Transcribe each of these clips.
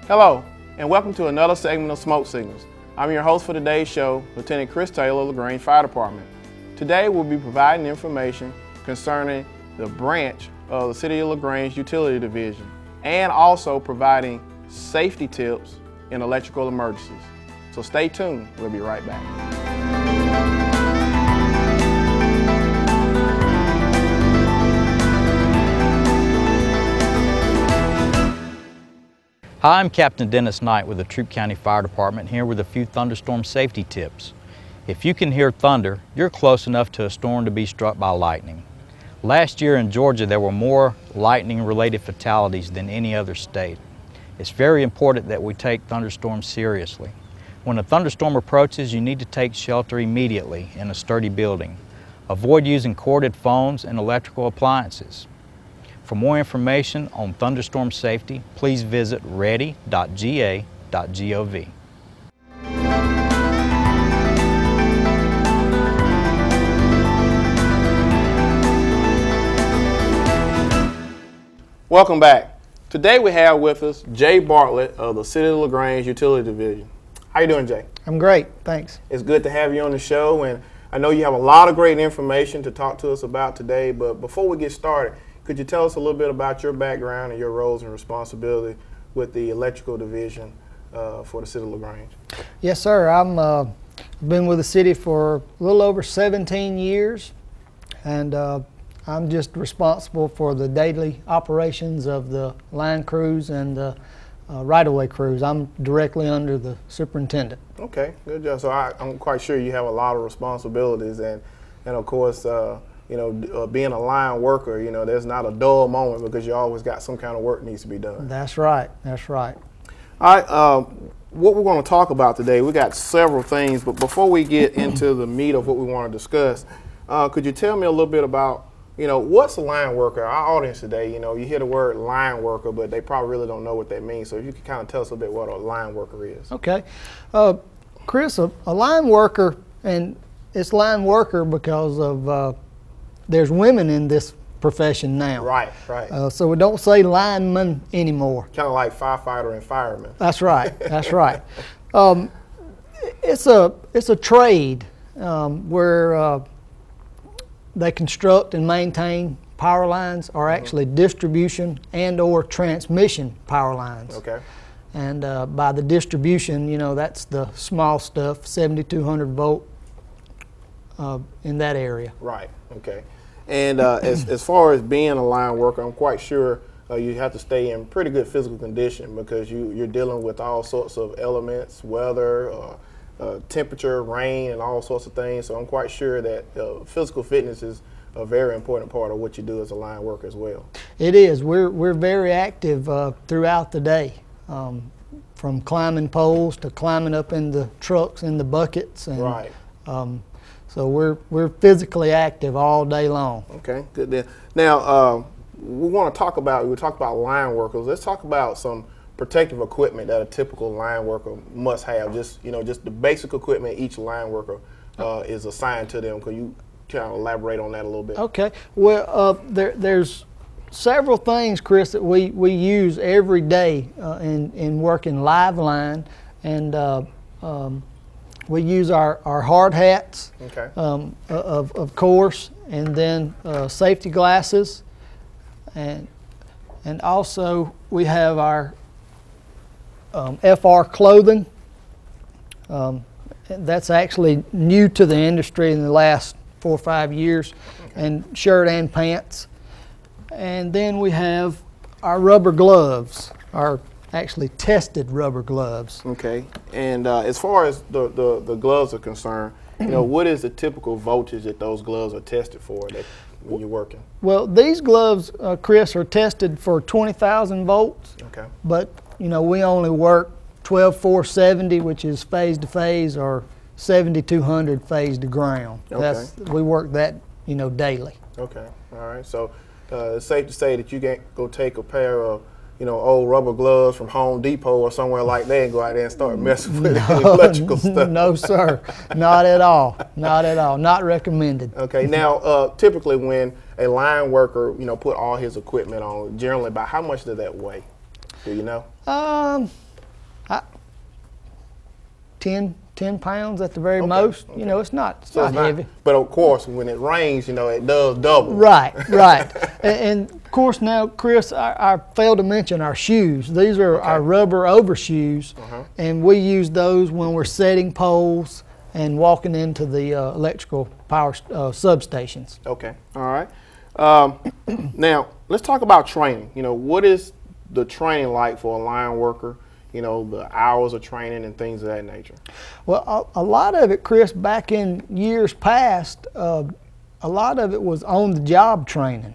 Hello, and welcome to another segment of Smoke Signals. I'm your host for today's show, Lieutenant Chris Taylor of LaGrange Fire Department. Today we'll be providing information concerning the branch of the City of LaGrange Utility Division and also providing safety tips in electrical emergencies. So stay tuned, we'll be right back. Hi, I'm Captain Dennis Knight with the Troup County Fire Department here with a few thunderstorm safety tips. If you can hear thunder, you're close enough to a storm to be struck by lightning. Last year in Georgia there were more lightning-related fatalities than any other state. It's very important that we take thunderstorms seriously. When a thunderstorm approaches, you need to take shelter immediately in a sturdy building. Avoid using corded phones and electrical appliances. For more information on thunderstorm safety, please visit ready.ga.gov. Welcome back. Today we have with us Jay Bartlett of the City of LaGrange Utility Division. How you doing, Jay? I'm great, thanks. It's good to have you on the show, and I know you have a lot of great information to talk to us about today, but before we get started, could you tell us a little bit about your background and your roles and responsibility with the electrical division for the City of LaGrange? Yes, sir. I've been with the city for a little over 17 years, and I'm just responsible for the daily operations of the line crews and the right-of-way crews. I'm directly under the superintendent. Okay, good job. So I'm quite sure you have a lot of responsibilities, and of course, being a line worker, there's not a dull moment because you always got some kind of work needs to be done. That's right. That's right. All right. What we're going to talk about today, we got several things, but before we get into the meat of what we want to discuss, could you tell me a little bit about, what's a line worker? Our audience today, you hear the word line worker, but they probably really don't know what that means. So if you could kind of tell us a bit what a line worker is. Okay. Chris, a line worker, and it's line worker because of there's women in this profession now. Right, right. So we don't say lineman anymore. Kind of like firefighter and fireman. That's right. That's right. It's a trade where they construct and maintain power lines, or actually distribution and or transmission power lines. Okay. And by the distribution, that's the small stuff, 7,200 volt in that area. Right. Okay. And as far as being a line worker, I'm quite sure you have to stay in pretty good physical condition because you're dealing with all sorts of elements, weather, temperature, rain, and all sorts of things. So I'm quite sure that physical fitness is a very important part of what you do as a line worker as well. It is. We're very active throughout the day, from climbing poles to climbing up in the trucks and the buckets. And, right. So we're physically active all day long. Okay, good deal. Now we talk about line workers. Let's talk about some protective equipment that a typical line worker must have. Just the basic equipment each line worker is assigned to them. Could you kind of elaborate on that a little bit? Okay. Well, there's several things, Chris, that we use every day in working live line, and we use our hard hats, okay. Of course, and then safety glasses, and also we have our FR clothing. That's actually new to the industry in the last 4 or 5 years, okay. And shirt and pants. And then we have our rubber gloves, our actually tested rubber gloves. Okay. And as far as the gloves are concerned, what is the typical voltage that those gloves are tested for when you're working? Well, these gloves, Chris, are tested for 20,000 volts. Okay. But we only work 12,470, which is phase to phase, or 7,200 phase to ground. Okay. We work that daily. Okay. All right. So it's safe to say that you can't go take a pair of old rubber gloves from Home Depot or somewhere like that and go out there and start messing with electrical stuff. No, sir. Not at all. Not at all. Not recommended. Okay. Now, typically when a line worker, put all his equipment on, generally about how much does that weigh? Do you know? 10 pounds at the very most. You know, it's not heavy. But of course, when it rains, you know, it does double. Right, right. and of course now, Chris, I failed to mention our shoes. These are our rubber overshoes, and we use those when we're setting poles and walking into the electrical power substations. Okay, all right. Now, let's talk about training. You know, what is the training like for a line worker? You know, the hours of training and things of that nature. Well, a lot of it, Chris, back in years past, a lot of it was on-the-job training.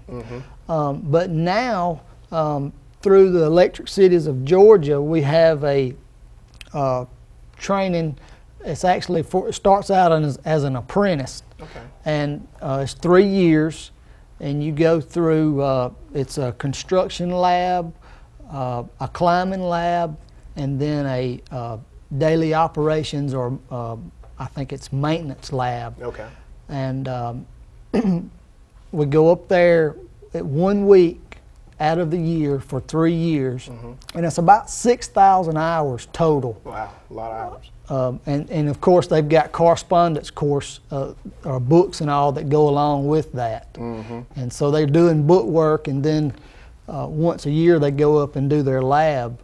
But now, through the Electric Cities of Georgia, we have a training. It's actually it starts out as an apprentice, and it's 3 years, and you go through. It's a construction lab, a climbing lab, and then a daily operations, or I think it's maintenance lab. Okay. And we go up there at 1 week out of the year for 3 years, and it's about 6,000 hours total. Wow, a lot of hours. And of course they've got correspondence course or books and all that go along with that. And so they're doing book work, and then once a year they go up and do their lab,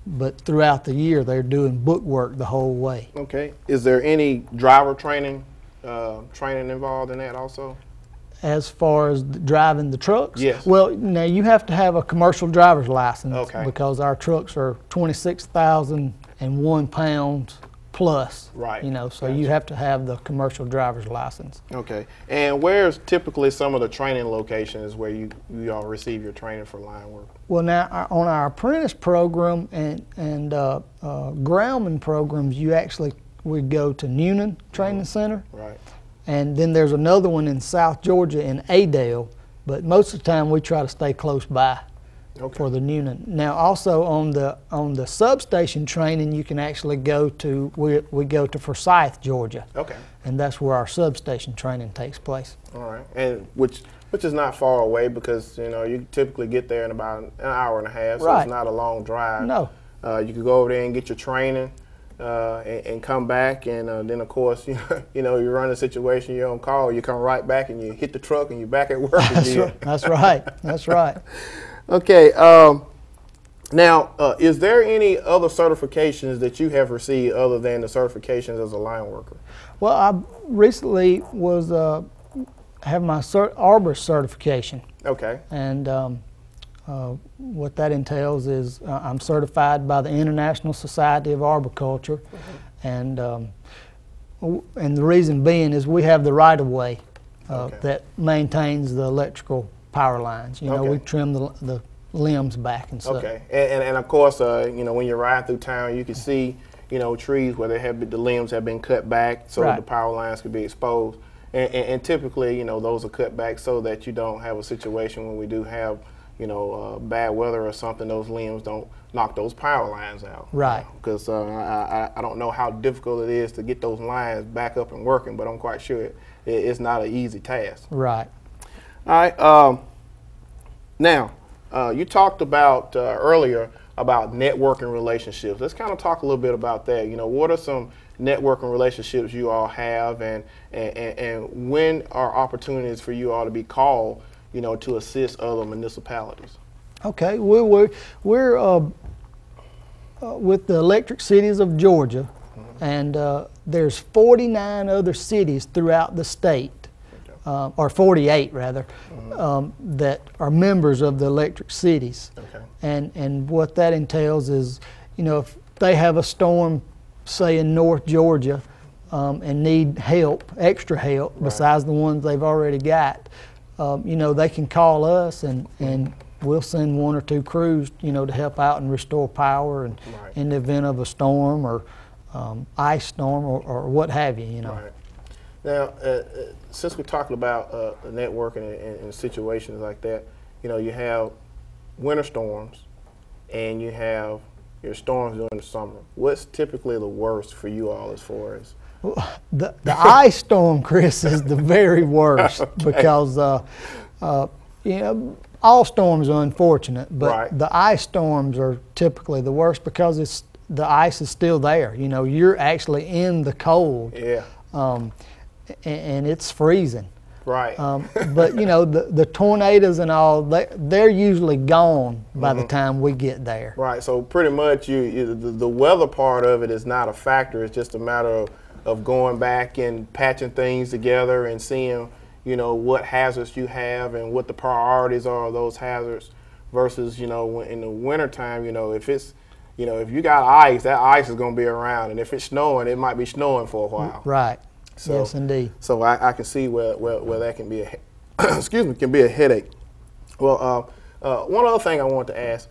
but throughout the year they're doing book work the whole way. Okay. Is there any driver training involved in that also? As far as driving the trucks? Yes. Well, now you have to have a commercial driver's license, because our trucks are 26,001 pounds plus. Right. You know, so you have to have the commercial driver's license. Okay. And where's typically some of the training locations where you all receive your training for line work? Well, now on our apprentice program and groundman programs, we go to Newnan Training Center. Right. And then there's another one in South Georgia in Adel, but most of the time we try to stay close by for the Newnan. Now also on the substation training, you can actually go to, we go to Forsyth, Georgia. Okay. And that's where our substation training takes place. All right. And which is not far away, because you know you typically get there in about an hour and a half, so it's not a long drive. No. You could go over there and get your training. And come back, and then of course you know you run a situation, you're on call, you come right back and you hit the truck and you're back at work again. That's right. That's right. Okay. Now, is there any other certifications that you have received other than the certifications as a line worker? Well, I recently have my arborist certification. Okay. And what that entails is I'm certified by the International Society of Arboriculture, and the reason being is we have the right-of-way that maintains the electrical power lines. You know, we trim the limbs back and such. Okay, and of course, you know, when you're riding through town, you can see, you know, trees where the limbs have been cut back so that the power lines could be exposed. And typically, you know, those are cut back so that you don't have a situation when we do have, you know, bad weather or something, those limbs don't knock those power lines out. Right. Because I don't know how difficult it is to get those lines back up and working, but I'm quite sure it's not an easy task. Right. All right. Now, you talked about earlier about networking relationships. Let's kind of talk a little bit about that. You know, what are some networking relationships you all have, and when are opportunities for you all to be called, you know, to assist other municipalities? Okay, we're with the Electric Cities of Georgia, and there's 49 other cities throughout the state, or 48 rather, that are members of the Electric Cities. Okay. And what that entails is, you know, if they have a storm, say in North Georgia, and need help, extra help, besides the ones they've already got, you know, they can call us, and we'll send 1 or 2 crews, you know, to help out and restore power, and in the event of a storm or ice storm or what have you, you know. Right. Now, since we're talking about networking and situations like that, you know, you have winter storms and you have your storms during the summer. What's typically the worst for you all as far as? The ice storm, Chris, is the very worst because, you know, all storms are unfortunate, but the ice storms are typically the worst because the ice is still there. You know, you're actually in the cold. Yeah. And it's freezing. Right. But you know, the tornadoes and all, they're usually gone by the time we get there. Right. So pretty much the weather part of it is not a factor. It's just a matter of going back and patching things together and seeing, you know, what hazards you have and what the priorities are of those hazards versus, you know, in the wintertime, you know, if it's, you know, if you got ice, that ice is going to be around. And if it's snowing, it might be snowing for a while. Right. So, yes, indeed. So I can see where that can be excuse me, can be a headache. Well, one other thing I want to ask,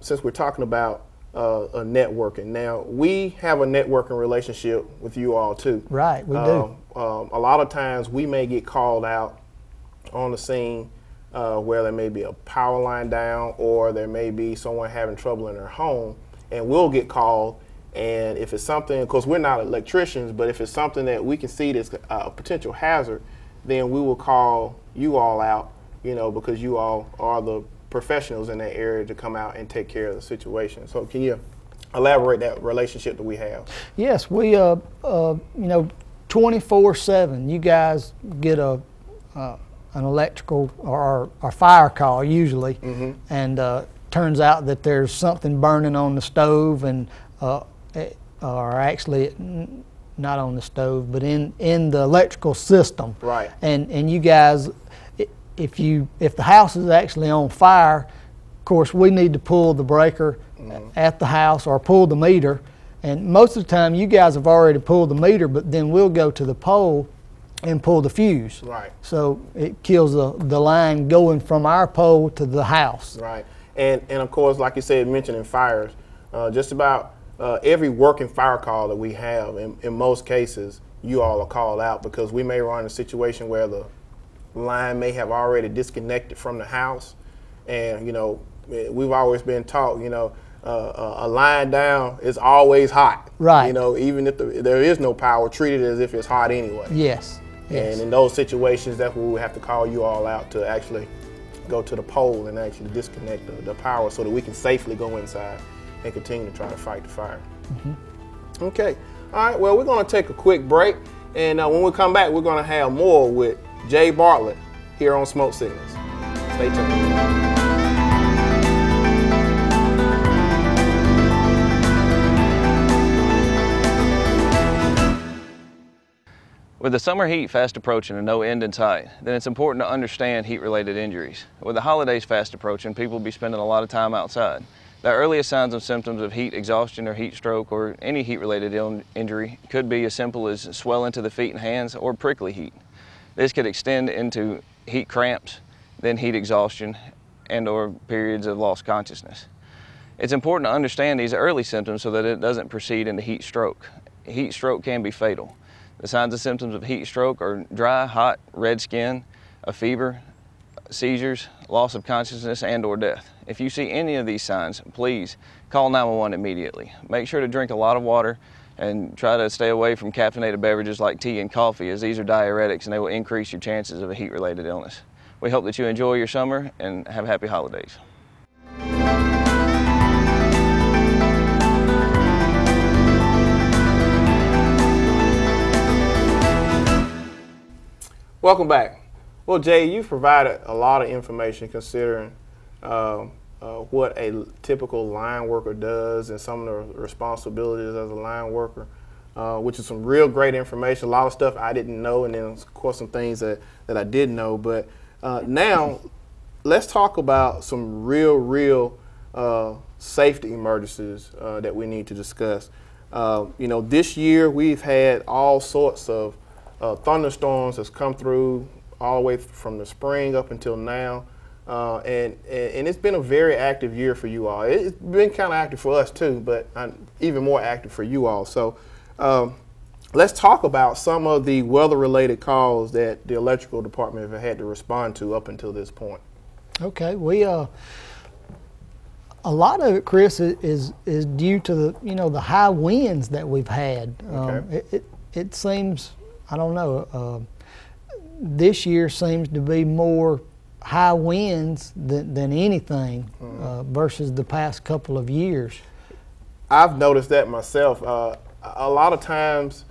since we're talking about a networking. Now, we have a networking relationship with you all too. Right, we do. A lot of times we may get called out on the scene where there may be a power line down or there may be someone having trouble in their home, and we'll get called. And if it's something, of course we're not electricians, but if it's something that we can see that's a potential hazard, then we will call you all out, you know, because you all are the professionals in that area to come out and take care of the situation. So can you elaborate that relationship that we have? Yes, we, you know, 24/7, you guys get an electrical or fire call usually, and turns out that there's something burning on the stove, and or actually not on the stove, but in the electrical system. Right. And you guys, if the house is actually on fire, of course we need to pull the breaker at the house or pull the meter. And most of the time you guys have already pulled the meter, but then we'll go to the pole and pull the fuse. Right. So it kills the line going from our pole to the house. Right. And of course, like you said, mentioning fires, just about every working fire call that we have, in most cases, you all are called out because we may run a situation where the line may have already disconnected from the house. And, you know, we've always been taught, you know, a line down is always hot. Right. You know, even if there is no power, treat it as if it's hot anyway. Yes. Yes. And in those situations, that's where we have to call you all out to actually go to the pole and actually disconnect the power so that we can safely go inside and continue to try to fight the fire. Okay. All right. Well, we're going to take a quick break. And when we come back, we're going to have more with Jay Bartlett here on Smoke Signals. Stay tuned. With the summer heat fast approaching and no end in sight, then it's important to understand heat-related injuries. With the holidays fast approaching, people will be spending a lot of time outside. The earliest signs and symptoms of heat exhaustion or heat stroke or any heat-related injury could be as simple as swelling to the feet and hands or prickly heat. This could extend into heat cramps, then heat exhaustion, and or periods of lost consciousness. It's important to understand these early symptoms so that it doesn't proceed into heat stroke. Heat stroke can be fatal. The signs and symptoms of heat stroke are dry, hot, red skin, a fever, seizures, loss of consciousness, and or death. If you see any of these signs, please call 911 immediately. Make sure to drink a lot of water and try to stay away from caffeinated beverages like tea and coffee, as these are diuretics and they will increase your chances of a heat-related illness. We hope that you enjoy your summer and have happy holidays. Welcome back. Well, Jay, you've provided a lot of information considering what a typical line worker does and some of the responsibilities as a line worker, which is some real great information. A lot of stuff I didn't know, and then of course some things that I did know. But now let's talk about some real safety emergencies that we need to discuss. You know, this year we've had all sorts of thunderstorms that's come through all the way from the spring up until now, and it's been a very active year for you all. It's been kind of active for us too, but even more active for you all. So let's talk about some of the weather-related calls that the electrical department have had to respond to up until this point. Okay, we a lot of it, Chris, is due to the high winds that we've had. Okay. It seems, I don't know, this year seems to be more high winds than anything versus the past couple of years. I've noticed that myself. A lot of times,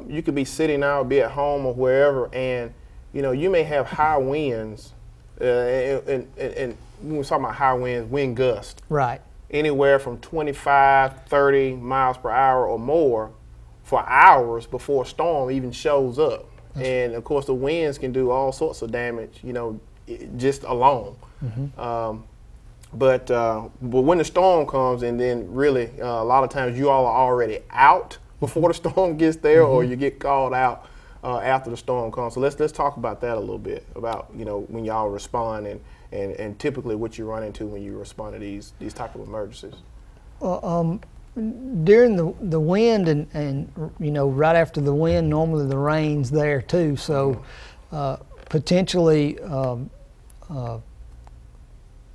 you could be sitting out, be at home or wherever, and you may have high winds, and when we're talking about high winds, wind gusts, Right. anywhere from 25, 30 miles per hour or more for hours before a storm even shows up. And of course, the winds can do all sorts of damage, just alone. But when the storm comes, and then really a lot of times you all are already out before the storm gets there, or you get called out after the storm comes. So let's talk about that a little bit, about when y'all respond, and typically what you run into when you respond to these type of emergencies. During the wind and right after the wind, normally the rain's there too. So potentially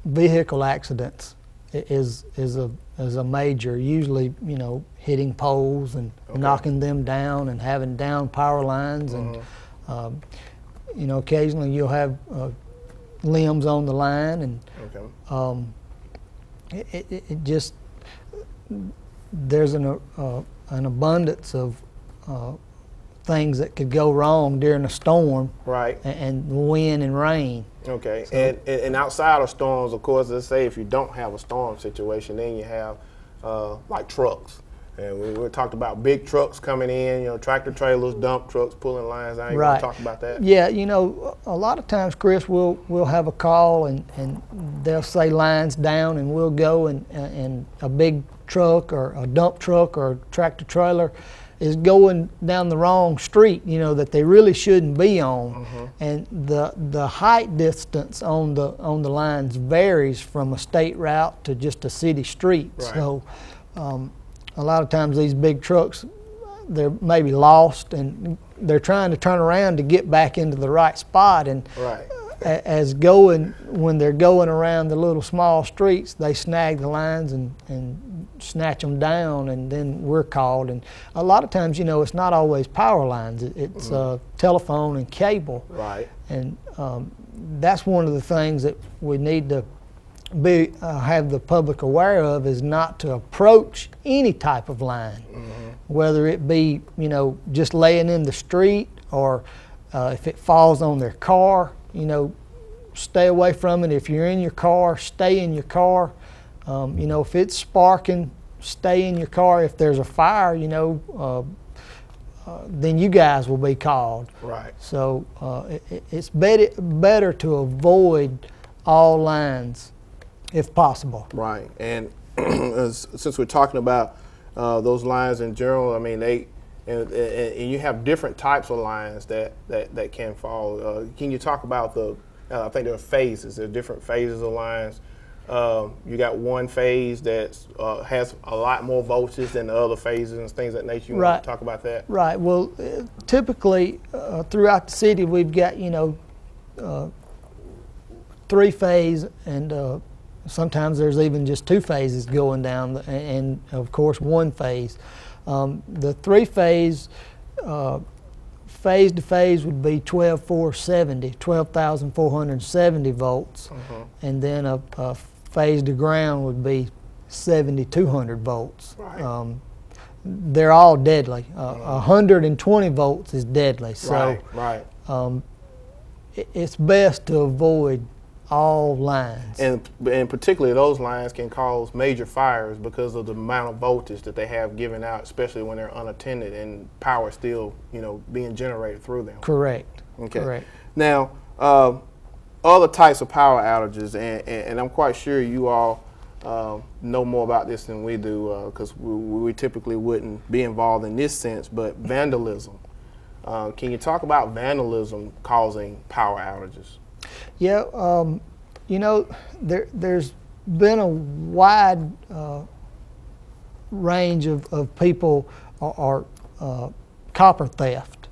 vehicle accidents is a major. Usually, hitting poles and knocking them down and having down power lines, and occasionally you'll have limbs on the line, and it just, there's an abundance of things that could go wrong during a storm, right? And wind and rain. Okay, so, and outside of storms, of course, let's say if you don't have a storm situation, then you have like trucks. And we talked about big trucks coming in, tractor trailers, dump trucks, pulling lines out. You want to talk about that? Yeah, a lot of times, Chris, we'll have a call and they'll say lines down, and we'll go, and a big truck or a dump truck or a tractor trailer is going down the wrong street, that they really shouldn't be on. And the height distance on the lines varies from a state route to just a city street. Right. So a lot of times these big trucks, they're maybe lost, and they're trying to turn around to get back into the right spot. And when they're going around the little small streets, they snag the lines and snatch them down, and then we're called. And a lot of times, it's not always power lines. It's telephone and cable. Right. And that's one of the things that we need to have the public aware of, is not to approach any type of line, whether it be just laying in the street, or if it falls on their car, stay away from it. If you're in your car, stay in your car. If it's sparking, stay in your car. If there's a fire, then you guys will be called. Right. So it's better to avoid all lines if possible. Right. And since we're talking about those lines in general, I mean, and you have different types of lines that can fall. Can you talk about I think there are phases. There are different phases of lines. You got one phase that has a lot more voltage than the other phases and things of that nature. You want to talk about that? Right. Well, typically throughout the city, we've got 3-phase, and sometimes there's even just 2 phases going down, and of course 1 phase. The 3-phase, phase to phase would be 12,470 volts, and then a phase to ground would be 7,200 volts. Right. They're all deadly. 120 volts is deadly. So it's best to avoid all lines. And particularly those lines can cause major fires because of the amount of voltage that they have given out, especially when they're unattended and power still, being generated through them. Correct. Okay. Correct. Now, other types of power outages, and I'm quite sure you all know more about this than we do, because we typically wouldn't be involved in this sense, but vandalism. Can you talk about vandalism causing power outages? Yeah, there's been a wide range of people, or copper theft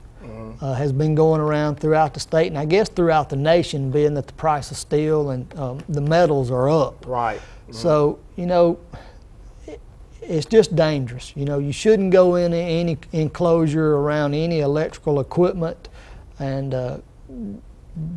has been going around throughout the state, and I guess throughout the nation, being that the price of steel and the metals are up. Right. So, it's just dangerous. You shouldn't go in any enclosure around any electrical equipment, and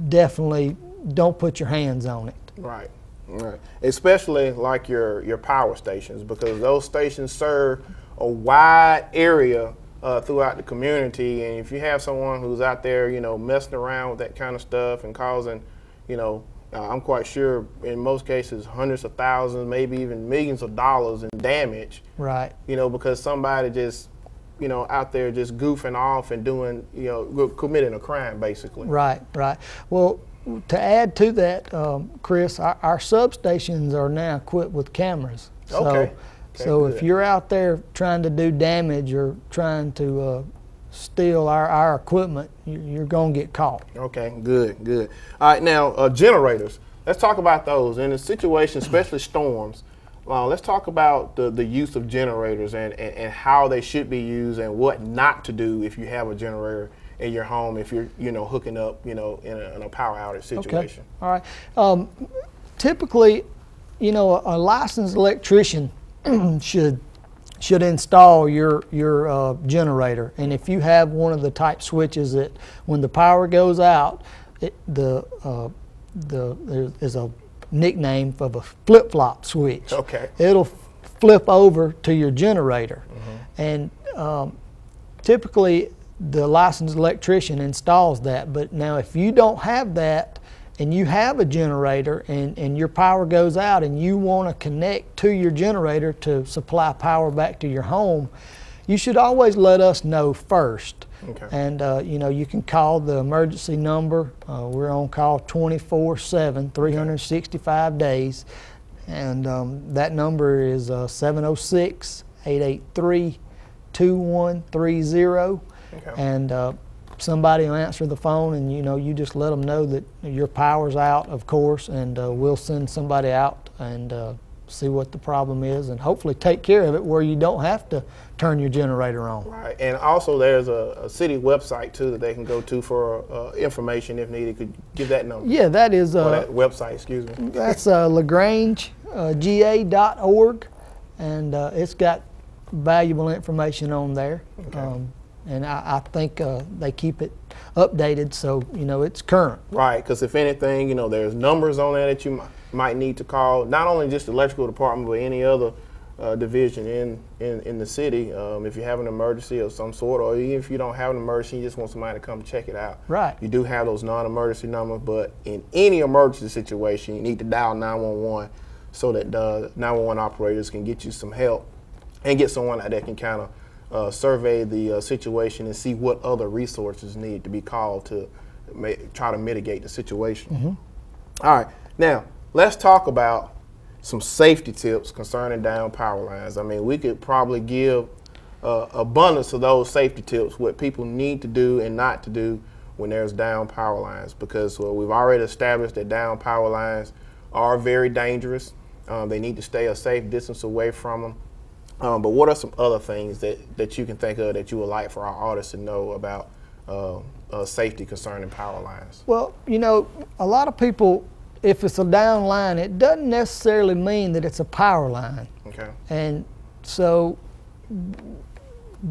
definitely don't put your hands on it. Right. Right. Especially like your power stations, because those stations serve a wide area throughout the community, and if you have someone who's out there, you know, messing around with that kind of stuff and causing, you know, I'm quite sure in most cases hundreds of thousands, maybe even millions of dollars in damage. Right. You know, because somebody just, you know, out there just goofing off and doing, you know, committing a crime basically. Right, right. Well, to add to that, Chris, our substations are now equipped with cameras. So, Okay. So Good. if you're out there trying to do damage or trying to steal our equipment, you're going to get caught. Okay, good, good. All right, now generators. Let's talk about those. In a situation, especially storms, let's talk about the use of generators and how they should be used and what not to do if you have a generator in your home if you're, you know, hooking up, you know, in a power outage situation. Okay. All right. Typically, you know, a licensed electrician should install your generator, and if you have one of the type switches that when the power goes out, there's a nickname of a flip-flop switch. Okay. It'll flip over to your generator, and typically the licensed electrician installs that. But now if you don't have that and you have a generator and your power goes out and you want to connect to your generator to supply power back to your home, you should always let us know first. Okay. And you know, you can call the emergency number. We're on call 24/7, 365 days, and that number is 706-883-2130. Okay. And somebody will answer the phone, and you know, you just let them know that your power's out, of course, and we'll send somebody out and see what the problem is and hopefully take care of it where you don't have to turn your generator on. Right, and also there's a city website too that they can go to for information if needed. Could you give that number? Yeah, that is Or that website, excuse me. that's LaGrangeGA.org, and it's got valuable information on there. Okay. And I think they keep it updated, so you know it's current. Right, because if anything, you know, there's numbers on there that you might need to call, not only just the electrical department, but any other division in the city. If you have an emergency of some sort, or even if you don't have an emergency, you just want somebody to come check it out. Right. You do have those non-emergency numbers, but in any emergency situation, you need to dial 911 so that the 911 operators can get you some help and get someone out there can kind of survey the situation and see what other resources need to be called to try to mitigate the situation. All right, now let's talk about some safety tips concerning down power lines. I mean, we could probably give abundance of those safety tips, what people need to do and not to do when there's down power lines, because we've already established that down power lines are very dangerous. They need to stay a safe distance away from them. But what are some other things that you can think of that you would like for our audience to know about safety concerning power lines? Well, you know, a lot of people, if it's a down line, it doesn't necessarily mean that it's a power line. Okay. And so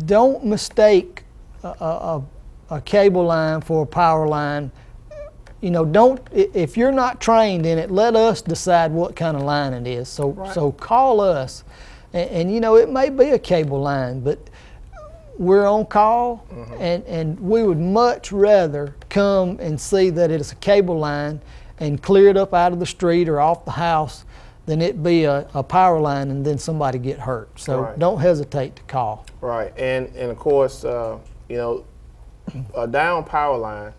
don't mistake a cable line for a power line. You know, if you're not trained in it, let us decide what kind of line it is. So, Right. so call us. And you know, it may be a cable line, but we're on call, and we would much rather come and see that it's a cable line and clear it up out of the street or off the house than it be a power line and then somebody get hurt. So Right. don't hesitate to call. Right, and of course, you know, a down power line,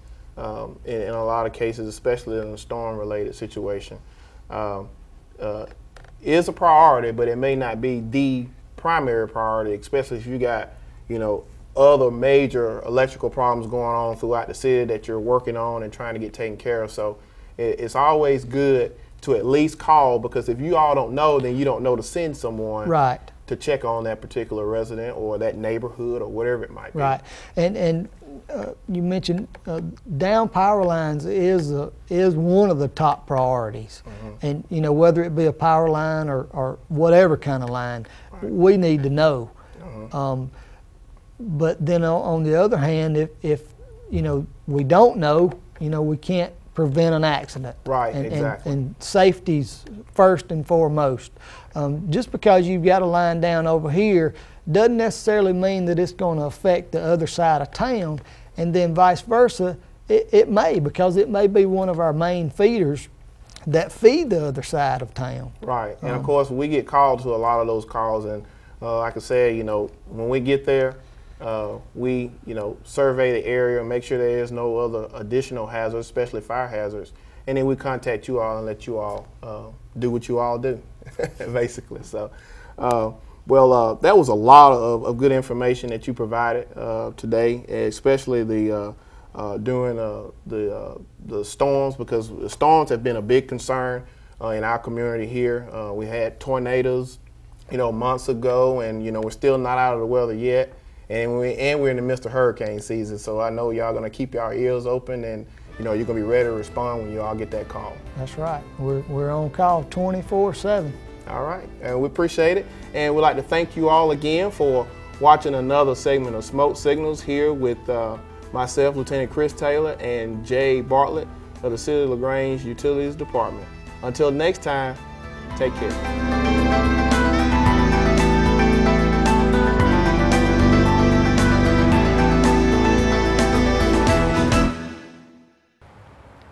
in a lot of cases, especially in a storm-related situation, is a priority, but it may not be the primary priority, especially if you got, you know, other major electrical problems going on throughout the city that you're working on and trying to get taken care of. So it's always good to at least call, because if you all don't know, then you don't know to send someone Right. to check on that particular resident or that neighborhood or whatever it might be. Right, and you mentioned down power lines is one of the top priorities, and you know, whether it be a power line or whatever kind of line, we need to know. But then on the other hand, if you know we don't know, you know, we can't prevent an accident. Right, and, exactly. And safety's first and foremost. Just because you've got a line down over here doesn't necessarily mean that it's going to affect the other side of town, and then vice versa. It may, because it may be one of our main feeders that feed the other side of town. Right, and of course we get called to a lot of those calls, and like I said, you know, when we get there, we, you know, survey the area and make sure there is no other additional hazards, especially fire hazards, and then we contact you all and let you all do what you all do, basically. So, that was a lot of good information that you provided today, especially the during the storms, because the storms have been a big concern in our community here. We had tornadoes, you know, months ago, and you know we're still not out of the weather yet, and we're in the midst of hurricane season. So I know y'all gonna keep y'all ears open, and you know you're gonna be ready to respond when you all get that call. That's right. We're on call 24/7. All right, and we appreciate it, and we'd like to thank you all again for watching another segment of Smoke Signals here with myself, Lieutenant Chris Taylor, and Jay Bartlett of the City of LaGrange Utilities Department. Until next time, take care.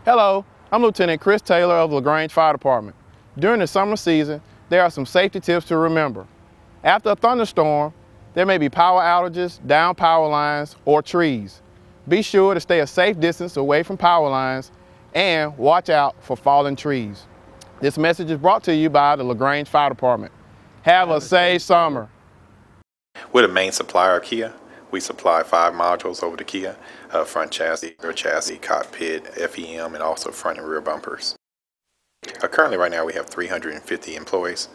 Hello, I'm Lieutenant Chris Taylor of LaGrange Fire Department. During the summer season, there are some safety tips to remember. After a thunderstorm, there may be power outages, down power lines, or trees. Be sure to stay a safe distance away from power lines and watch out for fallen trees. This message is brought to you by the LaGrange Fire Department. Have a safe summer. We're the main supplier of Kia. We supply 5 modules over to Kia, front chassis, rear chassis, cockpit, FEM, and also front and rear bumpers. Currently right now we have 350 employees.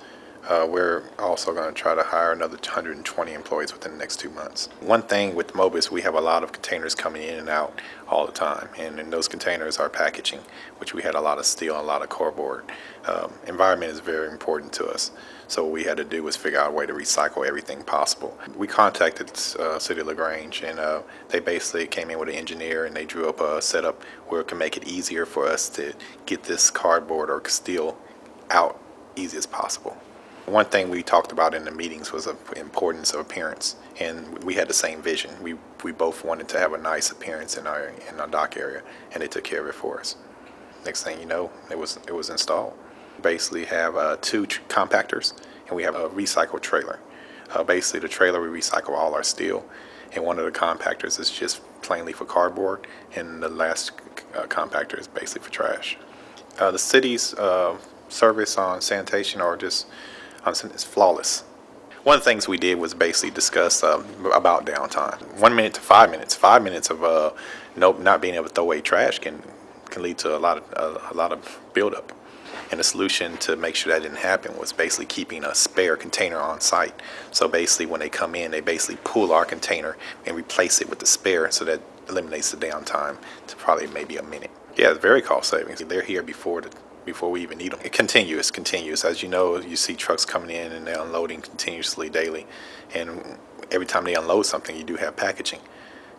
We're also going to try to hire another 120 employees within the next 2 months. One thing with Mobis, we have a lot of containers coming in and out all the time, and in those containers are packaging, which we had a lot of steel and a lot of cardboard. Environment is very important to us, so what we had to do was figure out a way to recycle everything possible. We contacted City of LaGrange, and they basically came in with an engineer, and they drew up a setup where it can make it easier for us to get this cardboard or steel out easy as possible. One thing we talked about in the meetings was the importance of appearance, and we had the same vision. We both wanted to have a nice appearance in our dock area, and they took care of it for us. Next thing you know, it was installed. We basically have 2 compactors, and we have a recycled trailer. Basically, the trailer, we recycle all our steel, and one of the compactors is just plainly for cardboard, and the last compactor is basically for trash. The city's service on sanitation it's flawless. One of the things we did was basically discuss about downtime. 1 minute to 5 minutes. 5 minutes of not being able to throw away trash can lead to a lot of buildup. And the solution to make sure that didn't happen was basically keeping a spare container on site. So basically when they come in, they basically pull our container and replace it with the spare, so that eliminates the downtime to probably maybe a minute. Yeah, it's very cost savings. They're here before we even need them. It's continuous. As you know, you see trucks coming in and they're unloading continuously daily. And every time they unload something, you do have packaging.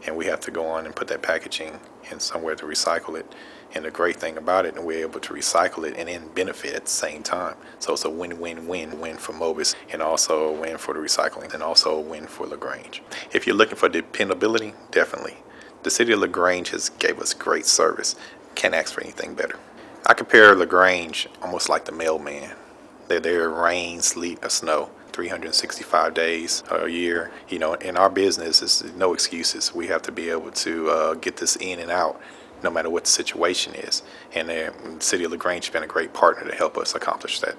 And we have to go on and put that packaging in somewhere to recycle it. And the great thing about it, we're able to recycle it and then benefit at the same time. So it's a win-win-win-win for Mobis, and also a win for the recycling, and also a win for LaGrange. If you're looking for dependability, definitely. The City of LaGrange has gave us great service. Can't ask for anything better. I compare LaGrange almost like the mailman. They're there rain, sleet, or snow, 365 days a year. You know, in our business, it's no excuses. We have to be able to get this in and out, no matter what the situation is. And the City of LaGrange has been a great partner to help us accomplish that.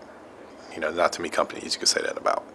You know, not too many companies you could say that about.